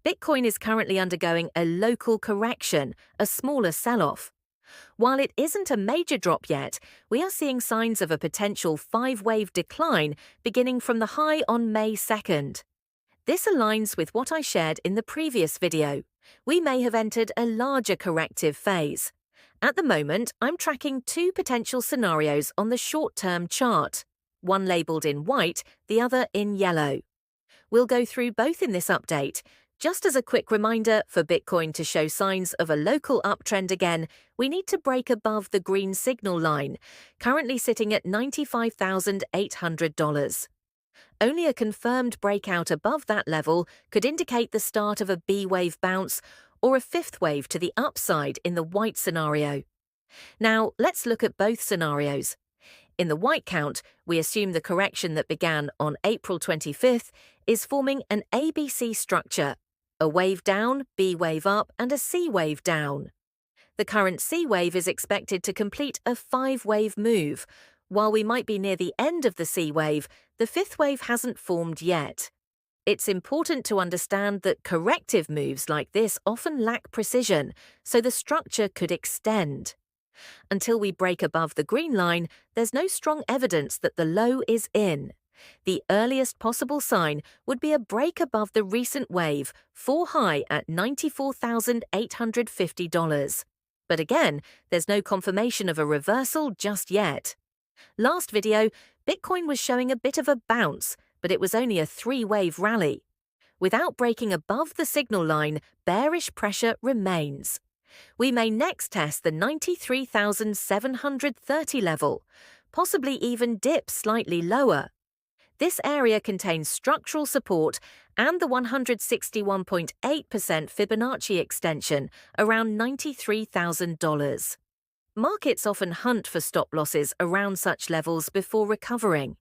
Bitcoin is currently undergoing a local correction, a smaller sell-off. While it isn't a major drop yet, we are seeing signs of a potential five-wave decline beginning from the high on May 2nd. This aligns with what I shared in the previous video. We may have entered a larger corrective phase. At the moment, I'm tracking two potential scenarios on the short-term chart, one labeled in white, the other in yellow. We'll go through both in this update. Just as a quick reminder, for Bitcoin to show signs of a local uptrend again, we need to break above the green signal line, currently sitting at $95,800. Only a confirmed breakout above that level could indicate the start of a B-wave bounce or a fifth wave to the upside in the white scenario. Now, let's look at both scenarios. In the white count, we assume the correction that began on April 25th is forming an ABC structure, a wave down, B wave up, and a C wave down. The current C wave is expected to complete a five-wave move. While we might be near the end of the C wave, the fifth wave hasn't formed yet. It's important to understand that corrective moves like this often lack precision, so the structure could extend. Until we break above the green line, there's no strong evidence that the low is in. The earliest possible sign would be a break above the recent wave, fall high at $94,850. But again, there's no confirmation of a reversal just yet. Last video, Bitcoin was showing a bit of a bounce, but it was only a three-wave rally. Without breaking above the signal line, bearish pressure remains. We may next test the 93,730 level, possibly even dip slightly lower. This area contains structural support and the 161.8% Fibonacci extension, around $93,000. Markets often hunt for stop losses around such levels before recovering.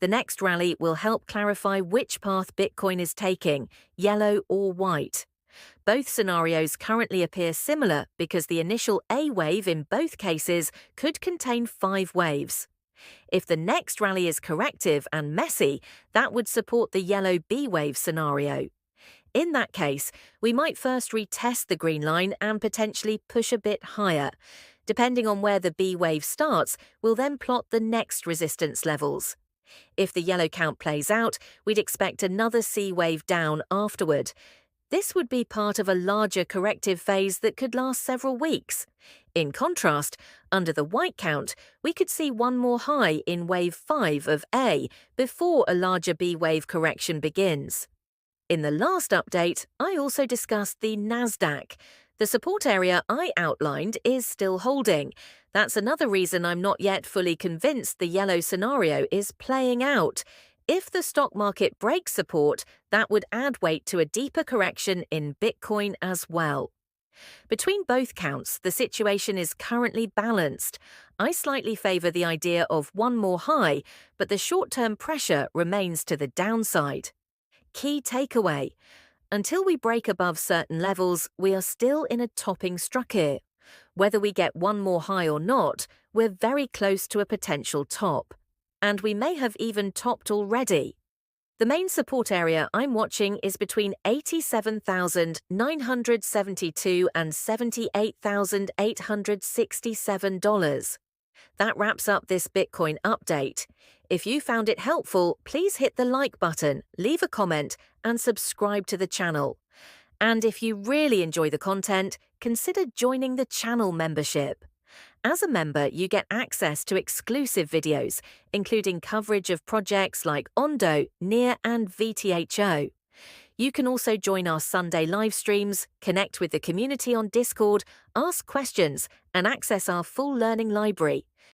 The next rally will help clarify which path Bitcoin is taking, yellow or white. Both scenarios currently appear similar because the initial A wave in both cases could contain five waves. If the next rally is corrective and messy, that would support the yellow B wave scenario. In that case, we might first retest the green line and potentially push a bit higher. Depending on where the B wave starts, we'll then plot the next resistance levels. If the yellow count plays out, we'd expect another C wave down afterward. This would be part of a larger corrective phase that could last several weeks. In contrast, under the white count, we could see one more high in wave 5 of A before a larger B wave correction begins. In the last update, I also discussed the NASDAQ. The support area I outlined is still holding. That's another reason I'm not yet fully convinced the yellow scenario is playing out. If the stock market breaks support, that would add weight to a deeper correction in Bitcoin as well. Between both counts, the situation is currently balanced. I slightly favor the idea of one more high, but the short-term pressure remains to the downside. Key takeaway: until we break above certain levels, we are still in a topping structure. Whether we get one more high or not, we're very close to a potential top. And we may have even topped already. The main support area I'm watching is between $87,972 and $78,867. That wraps up this Bitcoin update. If you found it helpful, please hit the like button, leave a comment, and subscribe to the channel. And if you really enjoy the content, consider joining the channel membership. As a member, you get access to exclusive videos, including coverage of projects like Ondo, NEAR, and VTHO. You can also join our Sunday live streams, connect with the community on Discord, ask questions, and access our full learning library.